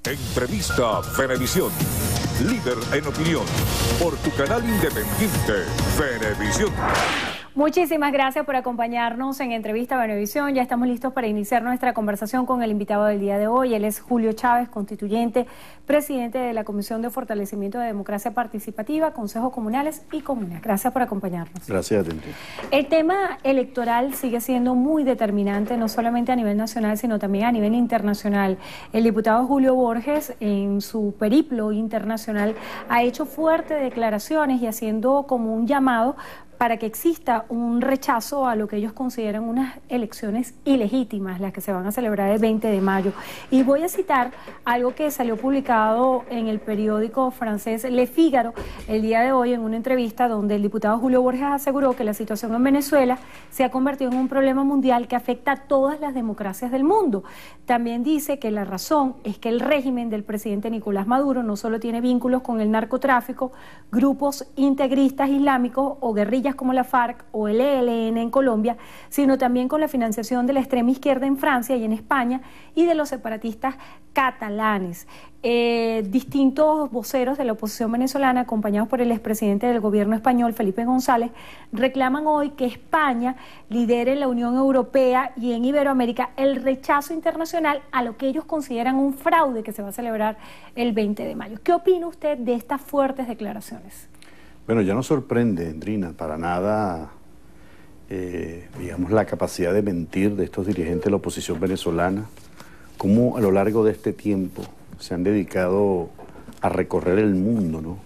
Entrevista Venevisión. Líder en opinión. Por tu canal independiente, Venevisión. Muchísimas gracias por acompañarnos en Entrevista Venevisión. Ya estamos listos para iniciar nuestra conversación con el invitado del día de hoy. Él es Julio Chávez, constituyente, presidente de la Comisión de Fortalecimiento de Democracia Participativa, Consejos Comunales y Comunas. Gracias por acompañarnos. Gracias a ti. El tema electoral sigue siendo muy determinante, no solamente a nivel nacional, sino también a nivel internacional. El diputado Julio Borges, en su periplo internacional, ha hecho fuertes declaraciones y haciendo como un llamado para que exista un rechazo a lo que ellos consideran unas elecciones ilegítimas, las que se van a celebrar el 20 de mayo. Y voy a citar algo que salió publicado en el periódico francés Le Figaro el día de hoy en una entrevista donde el diputado Julio Borges aseguró que la situación en Venezuela se ha convertido en un problema mundial que afecta a todas las democracias del mundo. También dice que la razón es que el régimen del presidente Nicolás Maduro no solo tiene vínculos con el narcotráfico, grupos integristas islámicos o guerrillas como la FARC o el ELN en Colombia, sino también con la financiación de la extrema izquierda en Francia y en España y de los separatistas catalanes. Distintos voceros de la oposición venezolana, acompañados por el expresidente del gobierno español, Felipe González, reclaman hoy que España lidere en la Unión Europea y en Iberoamérica el rechazo internacional a lo que ellos consideran un fraude que se va a celebrar el 20 de mayo. ¿Qué opina usted de estas fuertes declaraciones? Bueno, ya no sorprende, Endrina, para nada, digamos, la capacidad de mentir de estos dirigentes de la oposición venezolana, cómo a lo largo de este tiempo se han dedicado a recorrer el mundo, ¿no?,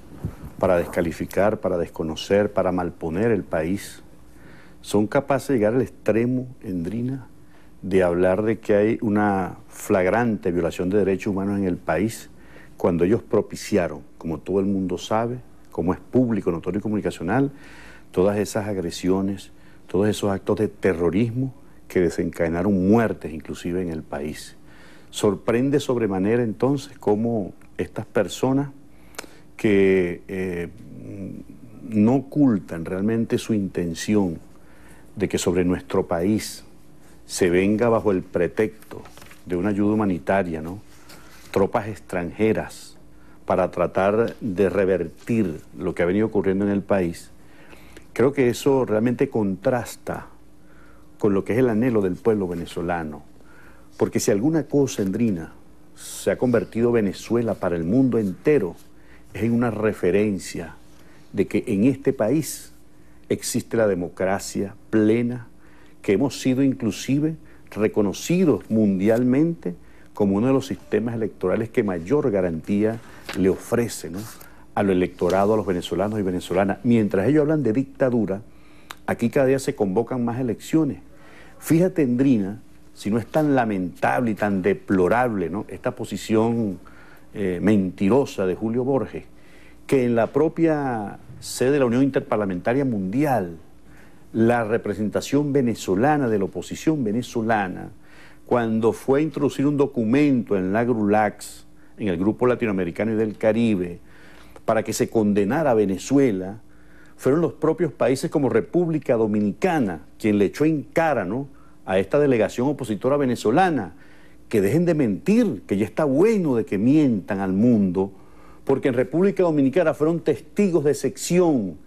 para descalificar, para desconocer, para malponer el país. Son capaces de llegar al extremo, Endrina, de hablar de que hay una flagrante violación de derechos humanos en el país, cuando ellos propiciaron, como todo el mundo sabe, como es público, notorio y comunicacional, todas esas agresiones, todos esos actos de terrorismo que desencadenaron muertes inclusive en el país. Sorprende sobremanera entonces cómo estas personas que no ocultan realmente su intención de que sobre nuestro país se venga bajo el pretexto de una ayuda humanitaria, ¿no?, tropas extranjeras, para tratar de revertir lo que ha venido ocurriendo en el país. Creo que eso realmente contrasta con lo que es el anhelo del pueblo venezolano. Porque si alguna cosa, Endrina, se ha convertido Venezuela para el mundo entero, es en una referencia de que en este país existe la democracia plena, que hemos sido inclusive reconocidos mundialmente como uno de los sistemas electorales que mayor garantía le ofrece, ¿no?, a lo electorado, a los venezolanos y venezolanas. Mientras ellos hablan de dictadura, aquí cada día se convocan más elecciones. Fíjate, Endrina, si no es tan lamentable y tan deplorable, ¿no?, esta posición mentirosa de Julio Borges, que en la propia sede de la Unión Interparlamentaria Mundial, la representación venezolana de la oposición venezolana, cuando fue a introducir un documento en la GRULAC, en el Grupo Latinoamericano y del Caribe, para que se condenara a Venezuela, fueron los propios países como República Dominicana quien le echó en cara, ¿no?, a esta delegación opositora venezolana, que dejen de mentir, que ya está bueno de que mientan al mundo, porque en República Dominicana fueron testigos de sección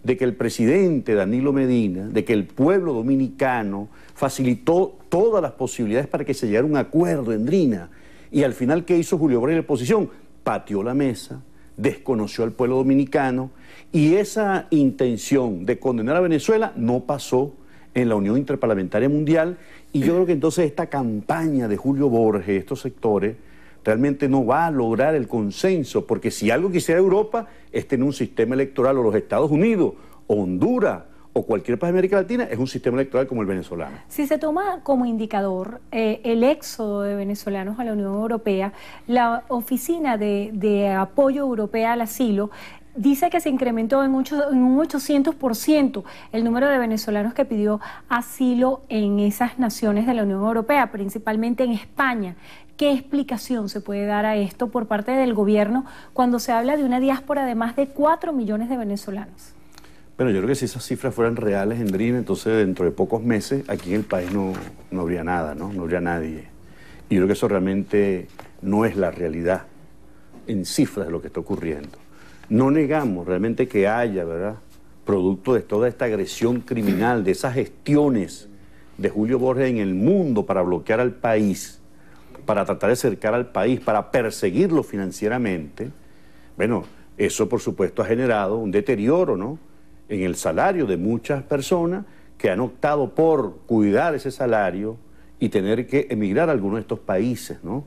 de que el presidente Danilo Medina, de que el pueblo dominicano facilitó todas las posibilidades para que se llegara a un acuerdo, Endrina. Y al final, ¿qué hizo Julio Borges en la oposición? Pateó la mesa, desconoció al pueblo dominicano, y esa intención de condenar a Venezuela no pasó en la Unión Interparlamentaria Mundial. Y yo creo que entonces esta campaña de Julio Borges, estos sectores, realmente no va a lograr el consenso, porque si algo quisiera Europa es tener un sistema electoral, o los Estados Unidos, o Honduras, o cualquier país de América Latina, es un sistema electoral como el venezolano. Si se toma como indicador el éxodo de venezolanos a la Unión Europea, la Oficina de Apoyo Europea al Asilo dice que se incrementó en un 800% el número de venezolanos que pidió asilo en esas naciones de la Unión Europea, principalmente en España. ¿Qué explicación se puede dar a esto por parte del gobierno cuando se habla de una diáspora de más de 4 millones de venezolanos? Bueno, yo creo que si esas cifras fueran reales, Endrina, entonces dentro de pocos meses aquí en el país no habría nada, ¿no? No habría nadie. Y yo creo que eso realmente no es la realidad en cifras de lo que está ocurriendo. No negamos realmente que haya, ¿verdad?, producto de toda esta agresión criminal, de esas gestiones de Julio Borges en el mundo para bloquear al país, para tratar de acercar al país, para perseguirlo financieramente. Bueno, eso por supuesto ha generado un deterioro, ¿no?, en el salario de muchas personas que han optado por cuidar ese salario y tener que emigrar a alguno de estos países, ¿no?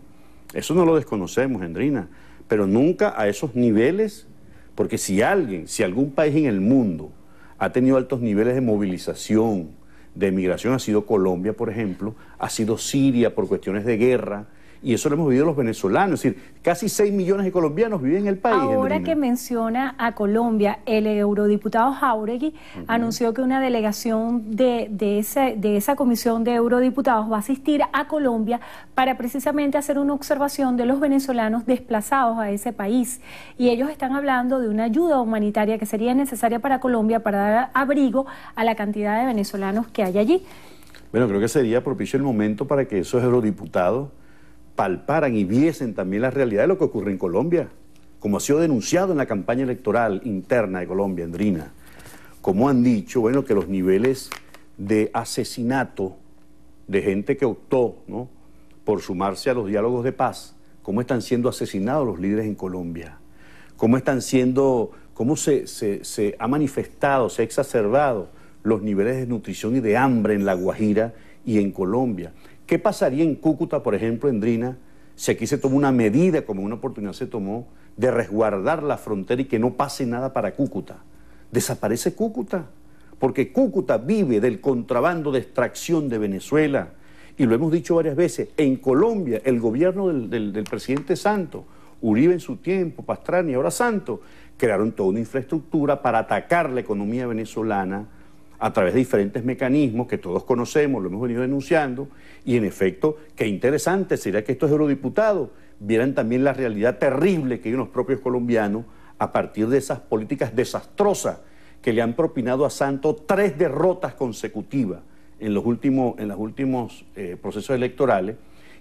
Eso no lo desconocemos, Endrina, pero nunca a esos niveles, porque si algún país en el mundo ha tenido altos niveles de movilización, de emigración, ha sido Colombia, por ejemplo, ha sido Siria por cuestiones de guerra, y eso lo hemos vivido los venezolanos, es decir, casi 6 millones de colombianos viven en el país. Ahora Endrina, que menciona a Colombia, el eurodiputado Jáuregui anunció que una delegación de esa comisión de eurodiputados va a asistir a Colombia para precisamente hacer una observación de los venezolanos desplazados a ese país. Y ellos están hablando de una ayuda humanitaria que sería necesaria para Colombia para dar abrigo a la cantidad de venezolanos que hay allí. Bueno, creo que sería propicio el momento para que esos eurodiputados palparan y viesen también la realidad de lo que ocurre en Colombia, como ha sido denunciado en la campaña electoral interna de Colombia, Endrina. Como han dicho, bueno, que los niveles de asesinato de gente que optó, ¿no?, por sumarse a los diálogos de paz, cómo están siendo asesinados los líderes en Colombia, cómo se ha manifestado, se ha exacerbado los niveles de desnutrición y de hambre en La Guajira y en Colombia. ¿Qué pasaría en Cúcuta, por ejemplo, Endrina, si aquí se tomó una medida, como una oportunidad se tomó, de resguardar la frontera y que no pase nada para Cúcuta? Desaparece Cúcuta, porque Cúcuta vive del contrabando de extracción de Venezuela. Y lo hemos dicho varias veces, en Colombia el gobierno del presidente Santos, Uribe en su tiempo, Pastrana y ahora Santos, crearon toda una infraestructura para atacar la economía venezolana a través de diferentes mecanismos que todos conocemos, lo hemos venido denunciando, y en efecto, qué interesante sería que estos eurodiputados vieran también la realidad terrible que hay en los propios colombianos a partir de esas políticas desastrosas que le han propinado a Santos 3 derrotas consecutivas en los últimos procesos electorales,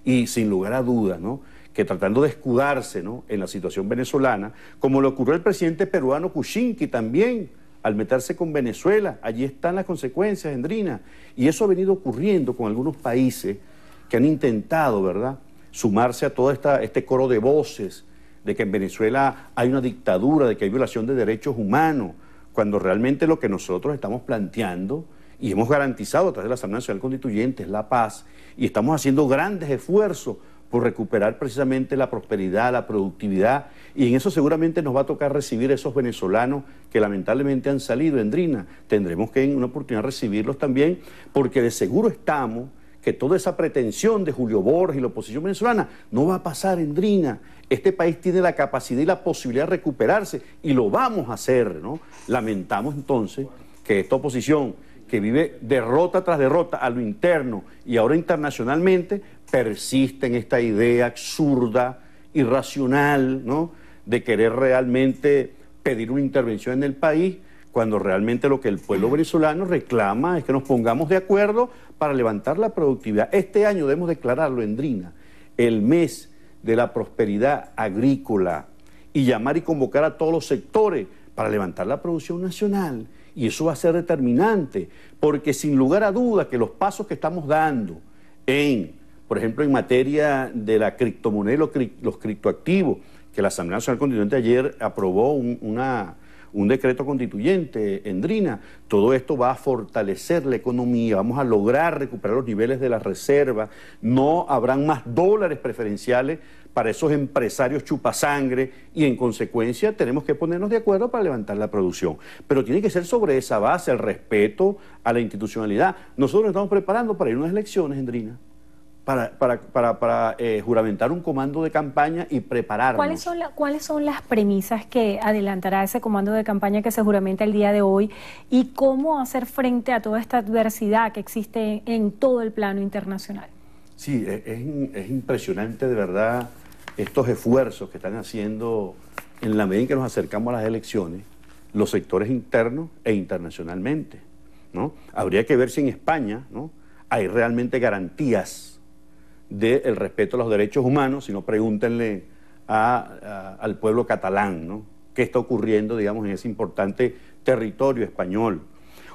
y sin lugar a dudas, ¿no?, que tratando de escudarse, ¿no?, en la situación venezolana, como le ocurrió al presidente peruano Kuczynski también, al meterse con Venezuela, allí están las consecuencias, Endrina. Y eso ha venido ocurriendo con algunos países que han intentado, ¿verdad?, sumarse a todo este coro de voces de que en Venezuela hay una dictadura, de que hay violación de derechos humanos, cuando realmente lo que nosotros estamos planteando y hemos garantizado a través de la Asamblea Nacional Constituyente es la paz, y estamos haciendo grandes esfuerzos por recuperar precisamente la prosperidad, la productividad, y en eso seguramente nos va a tocar recibir a esos venezolanos que lamentablemente han salido, Endrina. Tendremos que en una oportunidad recibirlos también, porque de seguro estamos que toda esa pretensión de Julio Borges y la oposición venezolana no va a pasar, Endrina. Este país tiene la capacidad y la posibilidad de recuperarse, y lo vamos a hacer, ¿no? Lamentamos entonces que esta oposición, que vive derrota tras derrota a lo interno y ahora internacionalmente, persiste en esta idea absurda, irracional, ¿no?, de querer realmente pedir una intervención en el país, cuando realmente lo que el pueblo venezolano reclama es que nos pongamos de acuerdo para levantar la productividad. Este año debemos declararlo, Endrina, el mes de la prosperidad agrícola, y llamar y convocar a todos los sectores para levantar la producción nacional. Y eso va a ser determinante, porque sin lugar a dudas que los pasos que estamos dando por ejemplo, en materia de la criptomoneda, los criptoactivos, que la Asamblea Nacional Constituyente ayer aprobó un decreto constituyente, Endrina, todo esto va a fortalecer la economía, vamos a lograr recuperar los niveles de las reservas, no habrán más dólares preferenciales para esos empresarios chupasangre, y en consecuencia tenemos que ponernos de acuerdo para levantar la producción. Pero tiene que ser sobre esa base, el respeto a la institucionalidad. Nosotros nos estamos preparando para ir a unas elecciones, Endrina, para juramentar un comando de campaña y prepararnos. ¿Cuáles son las premisas que adelantará ese comando de campaña que se juramenta el día de hoy, y cómo hacer frente a toda esta adversidad que existe en todo el plano internacional? Sí, es impresionante de verdad estos esfuerzos que están haciendo en la medida en que nos acercamos a las elecciones, los sectores internos e internacionalmente, ¿no? Habría que ver si en España, ¿no?, hay realmente garantías del respeto a los derechos humanos, sino pregúntenle al pueblo catalán, ¿no? ¿Qué está ocurriendo, digamos, en ese importante territorio español?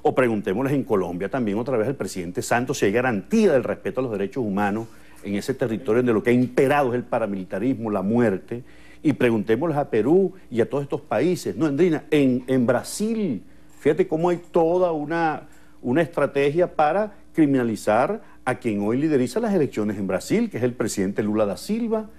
O preguntémosles en Colombia también otra vez al presidente Santos si hay garantía del respeto a los derechos humanos en ese territorio donde lo que ha imperado es el paramilitarismo, la muerte. Y preguntémosles a Perú y a todos estos países. No, Andrina, en Brasil, fíjate cómo hay toda una estrategia para criminalizar a quien hoy lideriza las elecciones en Brasil, que es el presidente Lula da Silva,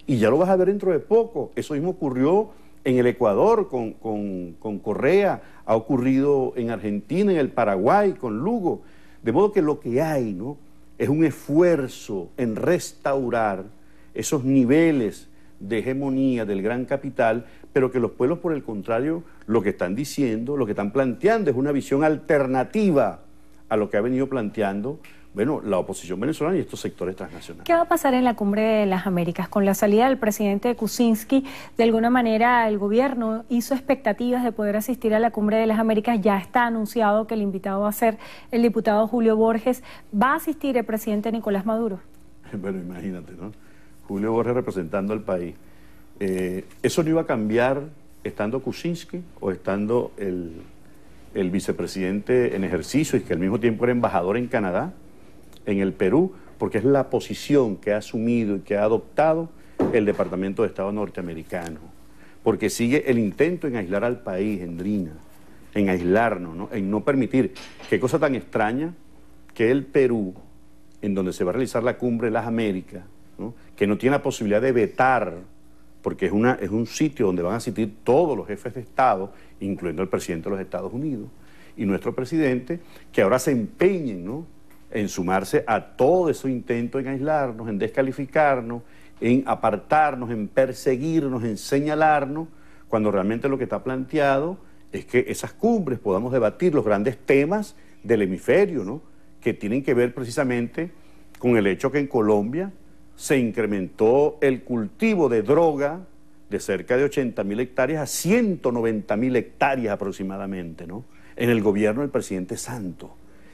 y ya lo vas a ver dentro de poco. Eso mismo ocurrió en el Ecuador con Correa, ha ocurrido en Argentina, en el Paraguay, con Lugo. De modo que lo que hay, ¿no?, es un esfuerzo en restaurar esos niveles de hegemonía del gran capital, pero que los pueblos, por el contrario, lo que están diciendo, lo que están planteando es una visión alternativa a lo que ha venido planteando, bueno, la oposición venezolana y estos sectores transnacionales. ¿Qué va a pasar en la Cumbre de las Américas? Con la salida del presidente Kuczynski, de alguna manera el gobierno hizo expectativas de poder asistir a la Cumbre de las Américas. Ya está anunciado que el invitado va a ser el diputado Julio Borges. ¿Va a asistir el presidente Nicolás Maduro? Bueno, imagínate, ¿no? Julio Borges representando al país. Eso no iba a cambiar estando Kuczynski o estando el vicepresidente en ejercicio y que al mismo tiempo era embajador en Canadá, en el Perú, porque es la posición que ha asumido y que ha adoptado el Departamento de Estado norteamericano, porque sigue el intento en aislar al país, Andrina, en aislarnos, ¿no?, en no permitir, qué cosa tan extraña, que el Perú, en donde se va a realizar la Cumbre de las Américas, ¿no?, que no tiene la posibilidad de vetar, porque es un sitio donde van a asistir todos los jefes de Estado, incluyendo el presidente de los Estados Unidos, y nuestro presidente, que ahora se empeñen, ¿no?, en sumarse a todo ese intento en aislarnos, en descalificarnos, en apartarnos, en perseguirnos, en señalarnos, cuando realmente lo que está planteado es que esas cumbres podamos debatir los grandes temas del hemisferio, ¿no?, que tienen que ver precisamente con el hecho que en Colombia se incrementó el cultivo de droga de cerca de 80.000 hectáreas a 190.000 hectáreas aproximadamente, ¿no?, en el gobierno del presidente Santos.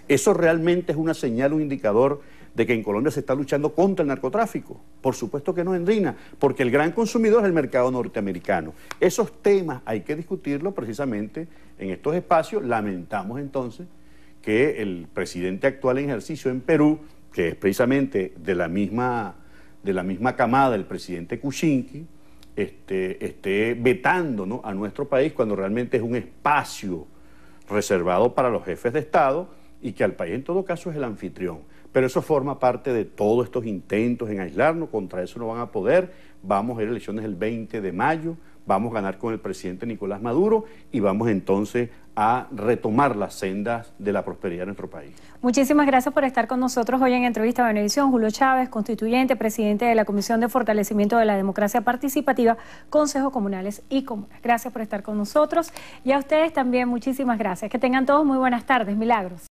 ¿Eso realmente es una señal, un indicador de que en Colombia se está luchando contra el narcotráfico? Por supuesto que no, Andrina, porque el gran consumidor es el mercado norteamericano. Esos temas hay que discutirlos precisamente en estos espacios. Lamentamos entonces que el presidente actual en ejercicio en Perú, que es precisamente de la misma camada del presidente Kuczynski, esté vetando, ¿no?, a nuestro país cuando realmente es un espacio reservado para los jefes de Estado y que al país en todo caso es el anfitrión. Pero eso forma parte de todos estos intentos en aislarnos, contra eso no van a poder. Vamos a ir a elecciones el 20 de mayo, vamos a ganar con el presidente Nicolás Maduro y vamos entonces a retomar las sendas de la prosperidad de nuestro país. Muchísimas gracias por estar con nosotros hoy en Entrevista a Venevisión. Julio Chávez, constituyente, presidente de la Comisión de Fortalecimiento de la Democracia Participativa, Consejos Comunales y Comunas. Gracias por estar con nosotros y a ustedes también muchísimas gracias. Que tengan todos muy buenas tardes. Milagros.